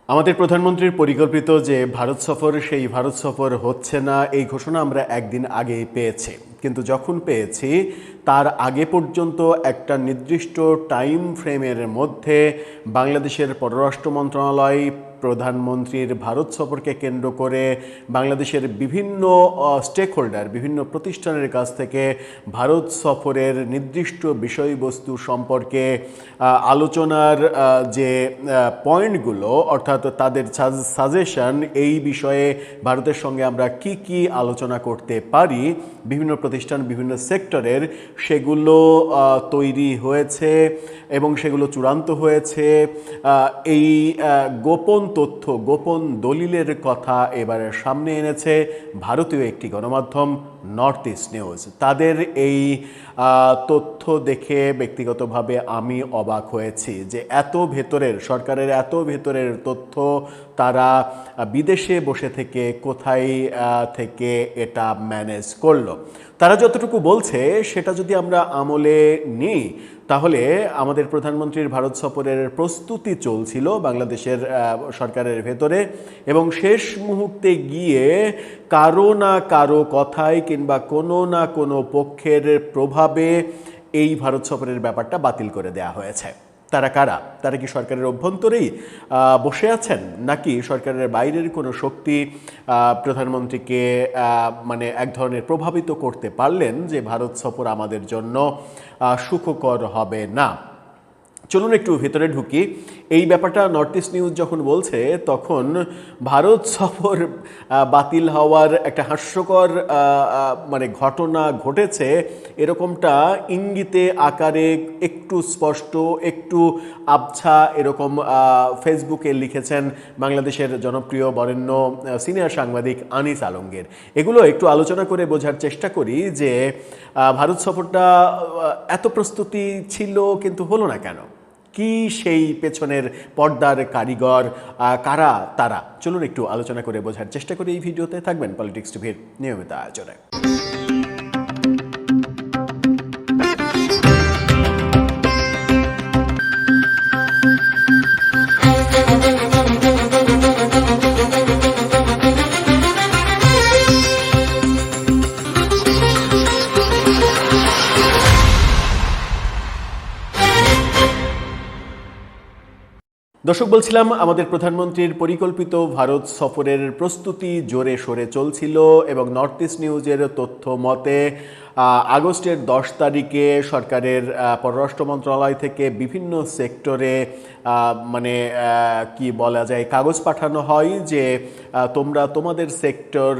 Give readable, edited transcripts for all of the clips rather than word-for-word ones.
আমাদের প্রধানমন্ত্রীর পরিকল্পিত যে ভারত সফর, সেই ভারত সফর হচ্ছে না, এই ঘোষণা আমরা একদিন আগেই পেয়েছি। কিন্তু যখন পেয়েছি তার আগে পর্যন্ত একটা নির্দিষ্ট টাইম ফ্রেমের মধ্যে বাংলাদেশের পররাষ্ট্র মন্ত্রণালয় প্রধানমন্ত্রীর ভারত সফরকে কেন্দ্র করে বাংলাদেশের বিভিন্ন স্টেক হোল্ডার, বিভিন্ন প্রতিষ্ঠানের কাছ থেকে ভারত সফরের নির্দিষ্ট বিষয়বস্তু সম্পর্কে আলোচনার যে পয়েন্টগুলো, অর্থাৎ তাদের সাজেশন, এই বিষয়ে ভারতের সঙ্গে আমরা কি কি আলোচনা করতে পারি বিভিন্ন প্রতিষ্ঠান, বিভিন্ন সেক্টরের, সেগুলো তৈরি হয়েছে এবং সেগুলো চূড়ান্ত হয়েছে। এই গোপন তথ্য, গোপন দলিলের কথা এবারে সামনে এনেছে ভারতীয় একটি গণমাধ্যম নর্থ ইস্ট নিউজ। তাদের এই তথ্য দেখে ব্যক্তিগতভাবে আমি অবাক হয়েছি যে এত ভেতরের, সরকারের এত ভেতরের তথ্য তারা বিদেশে বসে থেকে কোথায় থেকে এটা ম্যানেজ করলো। তারা যতটুকু বলছে সেটা যদি আমরা আমলে নিই, তাহলে আমাদের প্রধানমন্ত্রীর ভারত সফরের প্রস্তুতি চলছিল বাংলাদেশের সরকারের ভেতরে, এবং শেষ মুহূর্তে গিয়ে কারো না কারো কথায় কিংবা কোনো না কোনো পক্ষের প্রভাবে এই ভারত সফরের ব্যাপারটা বাতিল করে দেয়া হয়েছে। তারা কারা? তারা কি সরকারের অভ্যন্তরেই বসে আছেন, নাকি সরকারের বাইরের কোনো শক্তি প্রধানমন্ত্রীকে মানে এক ধরনের প্রভাবিত করতে পারলেন যে ভারত সফর আমাদের জন্য সুখকর হবে না? চলুন একটু ভিতরে ঢুকি। এই ব্যাপারটা নর্থ ইস্ট নিউজ যখন বলছে, তখন ভারত সফর বাতিল হওয়ার একটা হাস্যকর মানে ঘটনা ঘটেছে এরকমটা ইঙ্গিতে আকারে একটু স্পষ্ট, একটু আবছা এরকম ফেসবুকে লিখেছেন বাংলাদেশের জনপ্রিয় বরেণ্য সিনিয়র সাংবাদিক আনিস আলমগীর। এগুলো একটু আলোচনা করে বোঝার চেষ্টা করি যে ভারত সফরটা এত প্রস্তুতি ছিল কিন্তু হলো না কেন? কি সেই পেছনের পর্দার কারিগর, কারা তারা? চলুন একটু আলোচনা করে বোঝার চেষ্টা করি এই ভিডিওতে। থাকবেন পলিটিক্স টিভির নিয়মিত আয়োজনে। দর্শক, বলছিলাম আমাদের প্রধানমন্ত্রীর পরিকল্পিত ভারত সফরের প্রস্তুতি জোরে সোরে চলছিল, এবং নর্থ ইস্ট নিউজের তথ্য মতে আগস্টের 10 তারিখে সরকারের পররাষ্ট্র মন্ত্রণালয় থেকে বিভিন্ন সেক্টরে মানে কি বলা যায়, কাগজ পাঠানো হয় যে তোমরা তোমাদের সেক্টর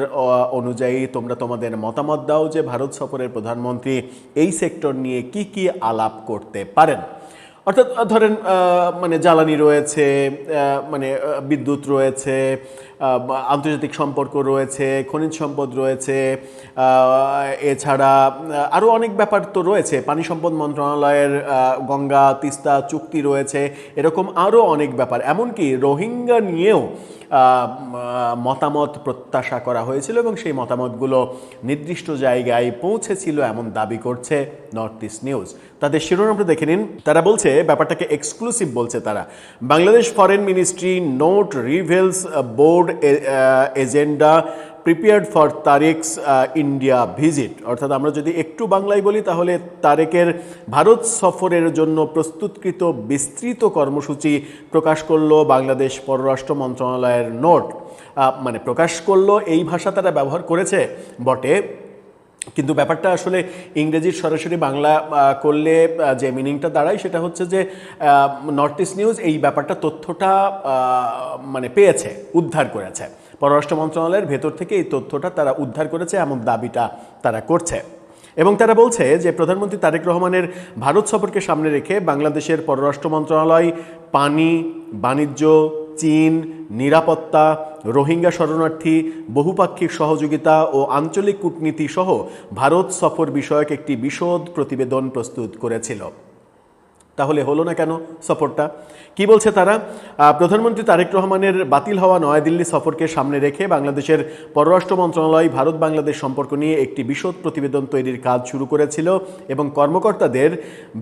অনুযায়ী তোমরা তোমাদের মতামত দাও যে ভারত সফরের প্রধানমন্ত্রী এই সেক্টর নিয়ে কি কি আলাপ করতে পারেন। অর্থাৎ ধরেন মানে জ্বালানি রয়েছে, মানে বিদ্যুৎ রয়েছে, আন্তর্জাতিক সম্পর্ক রয়েছে, খনিজ সম্পদ রয়েছে, এছাড়া আরও অনেক ব্যাপার তো রয়েছে, পানি সম্পদ মন্ত্রণালয়ের গঙ্গা তিস্তা চুক্তি রয়েছে, এরকম আরও অনেক ব্যাপার। এমনকি রোহিঙ্গা নিয়েও মতামত প্রত্যাশা করা হয়েছিল, এবং সেই মতামতগুলো নির্দিষ্ট জায়গায় পৌঁছেছিল এমন দাবি করছে নর্থ ইস্ট নিউজ। তাদের শিরোনামটা দেখে নিন। তারা বলছে, ব্যাপারটাকে এক্সক্লুসিভ বলছে তারা, Bangladesh foreign ministry note reveals board agenda prepared for Tarique's India visit. অর্থাৎ আমরা যদি একটু বাংলায় বলি তাহলে তারেকের ভারত সফরের জন্য প্রস্তুতকৃত বিস্তৃত কর্মসূচি প্রকাশ করলো বাংলাদেশ পররাষ্ট্র মন্ত্রণালয়ের নোট। মানে প্রকাশ করলো এই ভাষা তারা ব্যবহার করেছে বটে, কিন্তু ব্যাপারটা আসলে ইংরেজির সরাসরি বাংলা করলে যে মিনিংটা দাঁড়ায় সেটা হচ্ছে যে নর্থ ইস্ট নিউজ এই ব্যাপারটা, তথ্যটা মানে পেয়েছে, উদ্ধার করেছে। পররাষ্ট্র মন্ত্রণালয়ের ভেতর থেকে এই তথ্যটা তারা উদ্ধার করেছে এমন দাবিটা তারা করছে। এবং তারা বলছে যে প্রধানমন্ত্রী তারেক রহমানের ভারত সফরকে সামনে রেখে বাংলাদেশের পররাষ্ট্র মন্ত্রণালয় পানি, বাণিজ্য, চীন, নিরাপত্তা, রোহিঙ্গা শরণার্থী, বহুপাক্ষিক সহযোগিতা ও আঞ্চলিক কূটনীতি সহ ভারত সফর বিষয়ক একটি বিশদ প্রতিবেদন প্রস্তুত করেছিল। তাহলে হলো না কেন সফরটা? কি বলছে তারা? প্রধানমন্ত্রী তারেক রহমানের বাতিল হওয়া নয়াদিল্লি সফরকে সামনে রেখে বাংলাদেশের পররাষ্ট্র মন্ত্রণালয় ভারত বাংলাদেশ সম্পর্ক নিয়ে একটি বিশদ প্রতিবেদন তৈরির কাজ শুরু করেছিল এবং কর্মকর্তাদের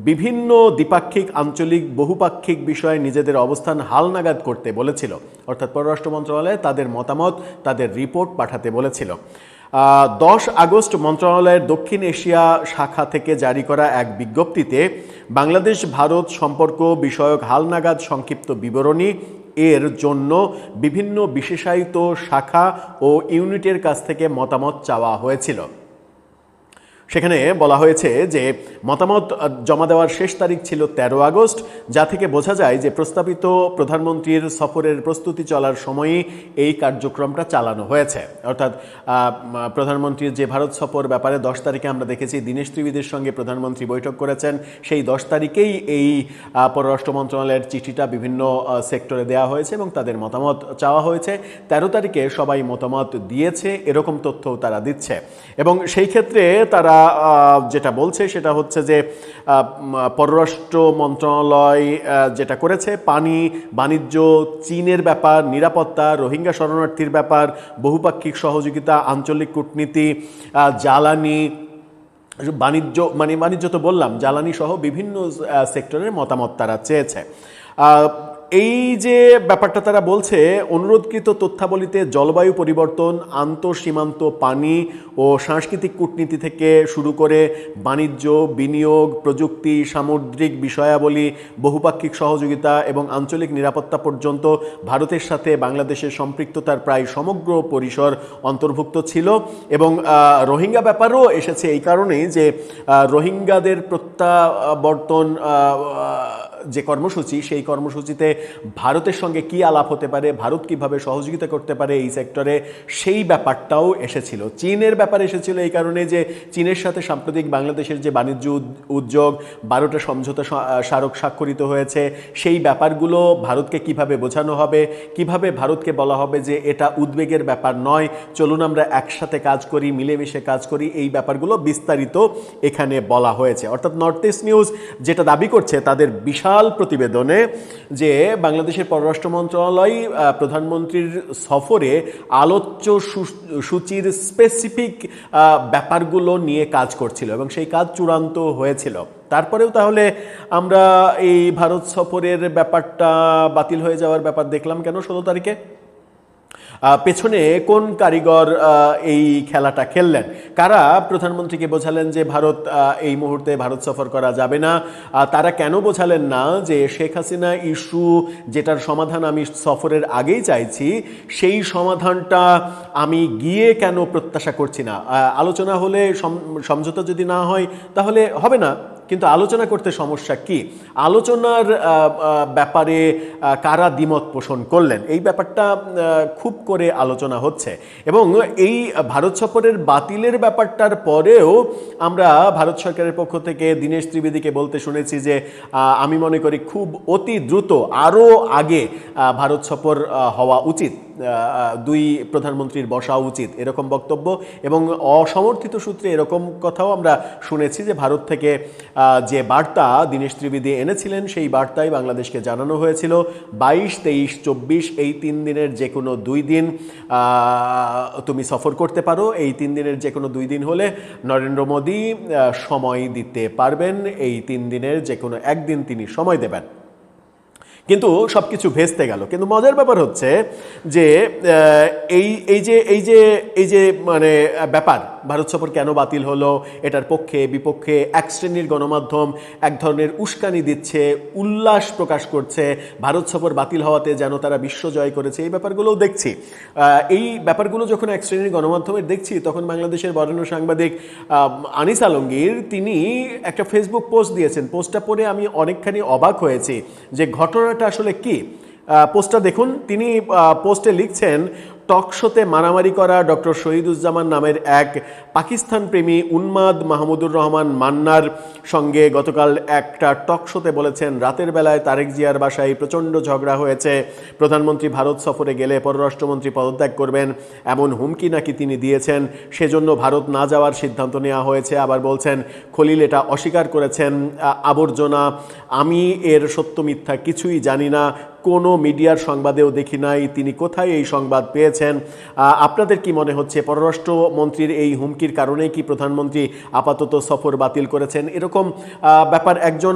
বিভিন্ন দ্বিপাক্ষিক, আঞ্চলিক, বহুপাক্ষিক বিষয়ে নিজেদের অবস্থান হালনাগাদ করতে বলেছিল। অর্থাৎ পররাষ্ট্র মন্ত্রণালয়ে তাদের মতামত, তাদের রিপোর্ট পাঠাতে বলেছিল। 10 আগস্ট মন্ত্রণালয়ের দক্ষিণ এশিয়া শাখা থেকে জারি করা এক বিজ্ঞপ্তিতে বাংলাদেশ ভারত সম্পর্ক বিষয়ক হালনাগাদ সংক্ষিপ্ত বিবরণী এর জন্য বিভিন্ন বিশেষায়িত শাখা ও ইউনিটের কাছ থেকে মতামত চাওয়া হয়েছিল। সেখানে বলা হয়েছে যে মতামত জমা দেওয়ার শেষ তারিখ ছিল 13 আগস্ট, যা থেকে বোঝা যায় যে প্রস্তাবিত প্রধানমন্ত্রীর সফরের প্রস্তুতি চলার সময়ই এই কার্যক্রমটা চালানো হয়েছে। অর্থাৎ প্রধানমন্ত্রীর যে ভারত সফর ব্যাপারে 10 তারিখে আমরা দেখেছি দীনেশ ত্রিবেদীর সঙ্গে প্রধানমন্ত্রী বৈঠক করেছেন, সেই 10 তারিখেই এই পররাষ্ট্র মন্ত্রণালয়ের চিঠিটা বিভিন্ন সেক্টরে দেওয়া হয়েছে এবং তাদের মতামত চাওয়া হয়েছে। 13 তারিখে সবাই মতামত দিয়েছে, এরকম তথ্যও তারা দিচ্ছে। এবং সেই ক্ষেত্রে তারা যেটা বলছে সেটা হচ্ছে যে পররাষ্ট্র মন্ত্রণালয় যেটা করেছে, পানি, বাণিজ্য, চীনের ব্যাপার, নিরাপত্তা, রোহিঙ্গা শরণার্থীর ব্যাপার, বহুপাক্ষিক সহযোগিতা, আঞ্চলিক কূটনীতি, জ্বালানি, বাণিজ্য তো বললাম, জ্বালানি সহ বিভিন্ন সেক্টরের মতামত তারা চেয়েছে। এই যে ব্যাপারটা তারা বলছে, অনুরোধকৃত তথ্যাবলিতে জলবায়ু পরিবর্তন, আন্তঃসীমান্ত পানি ও সাংস্কৃতিক কূটনীতি থেকে শুরু করে বাণিজ্য, বিনিয়োগ, প্রযুক্তি, সামুদ্রিক বিষয়াবলী, বহুপাক্ষিক সহযোগিতা এবং আঞ্চলিক নিরাপত্তা পর্যন্ত ভারতের সাথে বাংলাদেশের সম্পৃক্ততার প্রায় সমগ্র পরিসর অন্তর্ভুক্ত ছিল। এবং রোহিঙ্গা ব্যাপারও এসেছে এই কারণেই যে রোহিঙ্গাদের প্রত্যাবর্তন যে কর্মসূচি, সেই কর্মসূচিতে ভারতের সঙ্গে কি আলাপ হতে পারে, ভারত কিভাবে সহযোগিতা করতে পারে এই সেক্টরে, সেই ব্যাপারটাও এসেছিল। চীনের ব্যাপার এসেছিল এই কারণে যে চীনের সাথে সাম্প্রতিক বাংলাদেশের যে বাণিজ্য উদ্যোগ, 12টা সমঝোতা স্মারক স্বাক্ষরিত হয়েছে, সেই ব্যাপারগুলো ভারতকে কিভাবে বোঝানো হবে, কিভাবে ভারতকে বলা হবে যে এটা উদ্বেগের ব্যাপার নয়, চলুন আমরা একসাথে কাজ করি, মিলেমিশে কাজ করি, এই ব্যাপারগুলো বিস্তারিত এখানে বলা হয়েছে। অর্থাৎ নর্থ ইস্ট নিউজ যেটা দাবি করছে তাদের বিশাল প্রতিবেদনে, যে বাংলাদেশের পররাষ্ট্র মন্ত্রণালয় প্রধানমন্ত্রীর সফরে আলোচ্য সূচির স্পেসিফিক ব্যাপারগুলো নিয়ে কাজ করছিল এবং সেই কাজ চূড়ান্ত হয়েছিল। তারপরেও তাহলে আমরা এই ভারত সফরের ব্যাপারটা বাতিল হয়ে যাওয়ার ব্যাপার দেখলাম কেন 16 তারিখে? পেছনে কোন কারিগর এই খেলাটা খেললেন? কারা প্রধানমন্ত্রীকে বোঝালেন যে ভারত এই মুহূর্তে ভারত সফর করা যাবে না? তারা কেন বোঝালেন না যে শেখ হাসিনা ইস্যু, যেটার সমাধান আমি সফরের আগেই চাইছি, সেই সমাধানটা আমি গিয়ে কেন প্রত্যাশা করছি না? আলোচনা হলে, সমঝোতা যদি না হয় তাহলে হবে না, কিন্তু আলোচনা করতে সমস্যা কি? আলোচনার ব্যাপারে কারা দ্বিমত পোষণ করলেন, এই ব্যাপারটা খুব করে আলোচনা হচ্ছে। এবং এই ভারত সফরের বাতিলের ব্যাপারটার পরেও আমরা ভারত সরকারের পক্ষ থেকে দীনেশ ত্রিবেদীকে বলতে শুনেছি যে আমি মনে করি খুব অতি দ্রুত, আরও আগে ভারত সফর হওয়া উচিত, দুই প্রধানমন্ত্রীর বসা উচিত, এরকম বক্তব্য। এবং অসমর্থিত সূত্রে এরকম কথাও আমরা শুনেছি যে ভারত থেকে যে বার্তা দীনেশ ত্রিবেদী এনেছিলেন, সেই বার্তায় বাংলাদেশকে জানানো হয়েছিল 22, 23, 24 এই 3 দিনের যে কোনো 2 দিন তুমি সফর করতে পারো। এই 3 দিনের যে কোনো 2 দিন হলে নরেন্দ্র মোদী সময় দিতে পারবেন, এই 3 দিনের যে কোনো 1 দিন তিনি সময় দেবেন। কিন্তু সব কিছু ভেস্তে গেল। কিন্তু মজার ব্যাপার হচ্ছে যে এই যে মানে ব্যাপার, ভারত সফর কেন বাতিল হলো, এটার পক্ষে বিপক্ষে এক শ্রেণীর গণমাধ্যম এক ধরনের উস্কানি দিচ্ছে, উল্লাস প্রকাশ করছে, ভারত সফর বাতিল হওয়াতে যেন তারা বিশ্ব জয় করেছে, এই ব্যাপারগুলোও দেখছি। এই ব্যাপারগুলো যখন এক শ্রেণীর গণমাধ্যমের দেখছি, তখন বাংলাদেশের বরেণ্য সাংবাদিক আনিস আলমগীর তিনি একটা ফেসবুক পোস্ট দিয়েছেন। পোস্টটা পড়ে আমি অনেকখানি অবাক হয়েছি যে ঘটনাটা আসলে কি। পোস্টটা দেখুন, তিনি পোস্টে লিখছেন, টক শোতে মারামারি করা ডক্টর শহীদুজ্জামান নামের এক পাকিস্তান প্রেমী উন্মাদ মাহমুদুর রহমান মান্নার সঙ্গে গতকাল একটা টক শোতে বলেছেন রাতের বেলায় তারেক জিয়ার বাসায় প্রচণ্ড ঝগড়া হয়েছে, প্রধানমন্ত্রী ভারত সফরে গেলে পররাষ্ট্রমন্ত্রী পদত্যাগ করবেন এমন হুমকি নাকি তিনি দিয়েছেন, সেজন্য ভারত না যাওয়ার সিদ্ধান্ত নেওয়া হয়েছে। আবার বলছেন খলিল এটা অস্বীকার করেছেন, আবর্জনা, আমি এর সত্য মিথ্যা কিছুই জানি না, কোনো মিডিয়ার সংবাদেও দেখি নাই, তিনি কোথায় এই সংবাদ পেয়েছেন। আপনাদের কি মনে হচ্ছে পররাষ্ট্রমন্ত্রীর এই হুমকির কারণেই কি প্রধানমন্ত্রী আপাতত সফর বাতিল করেছেন? এরকম ব্যাপার একজন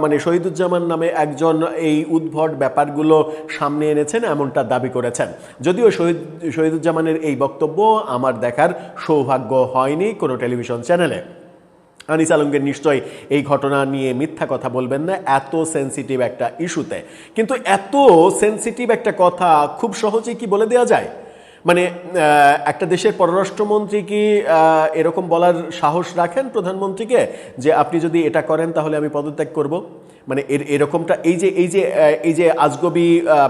মানে শহীদুজ্জামান নামে একজন এই উদ্ভট ব্যাপারগুলো সামনে এনেছেন এমনটা দাবি করেছেন। যদিও শহীদুজ্জামানের এই বক্তব্য আমার দেখার সৌভাগ্য হয়নি কোনো টেলিভিশন চ্যানেলে। আনিস আলমগীর নিশ্চয়ই এই ঘটনা নিয়ে মিথ্যা কথা বলবেন না এত সেন্সিটিভ একটা ইস্যুতে, কিন্তু এত সেন্সিটিভ একটা কথা খুব সহজেই কি বলে দেওয়া যায়? মানে একটা দেশের পররাষ্ট্রমন্ত্রী কি এরকম বলার সাহস রাখেন প্রধানমন্ত্রীকে যে আপনি যদি এটা করেন তাহলে আমি পদত্যাগ করব? মানে এরকমটা এই যে আজগবি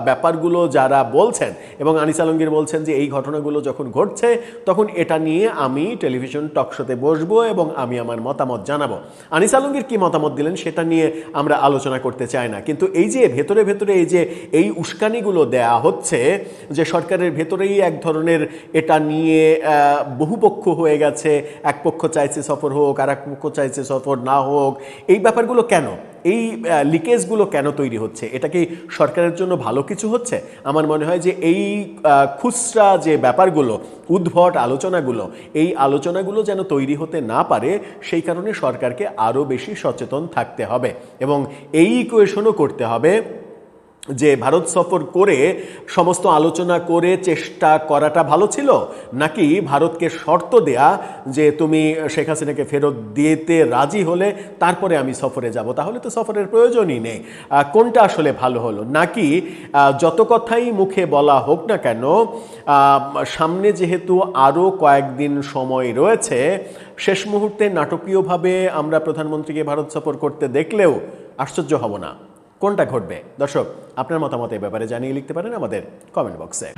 ব্যাপারগুলো যারা বলছেন এবং আনিস আলমগীর বলছেন যে এই ঘটনাগুলো যখন ঘটছে তখন এটা নিয়ে আমি টেলিভিশন টকশোতে বসবো এবং আমি আমার মতামত জানাবো। আনিস আলমগীর কি মতামত দিলেন সেটা নিয়ে আমরা আলোচনা করতে চাই না, কিন্তু এই যে ভেতরে ভেতরে এই উস্কানিগুলো দেয়া হচ্ছে যে সরকারের ভেতরেই এক ধরনের এটা নিয়ে বহুপক্ষ হয়ে গেছে, এক পক্ষ চাইছে সফর হোক আর এক পক্ষ চাইছে সফর না হোক, এই ব্যাপারগুলো কেন, এই লিকেজগুলো কেন তৈরি হচ্ছে? এটা কি সরকারের জন্য ভালো কিছু হচ্ছে? আমার মনে হয় যে এই খুচরা যে ব্যাপারগুলো, উদ্ভট আলোচনাগুলো, এই আলোচনাগুলো যেন তৈরি হতে না পারে সেই কারণে সরকারকে আরও বেশি সচেতন থাকতে হবে এবং এই ইকুয়েশনও করতে হবে যে ভারত সফর করে সমস্ত আলোচনা করে চেষ্টা করাটা ভালো ছিল, নাকি ভারতকে শর্ত দেয়া যে তুমি শেখ হাসিনাকে ফেরত দিতে রাজি হলে তারপরে আমি সফরে যাব, তাহলে তো সফরের প্রয়োজনই নেই। কোনটা আসলে ভালো হলো? নাকি যত কথাই মুখে বলা হোক না কেন সামনে যেহেতু আরও কয়েকদিন সময় রয়েছে, শেষ মুহূর্তে নাটকীয়ভাবে আমরা প্রধানমন্ত্রীকে ভারত সফর করতে দেখলেও আশ্চর্য হব না। কোনটা ঘটবে? দর্শক আপনার মতামত এই ব্যাপারে জানিয়ে লিখতে পারেন আমাদের কমেন্ট বক্সে।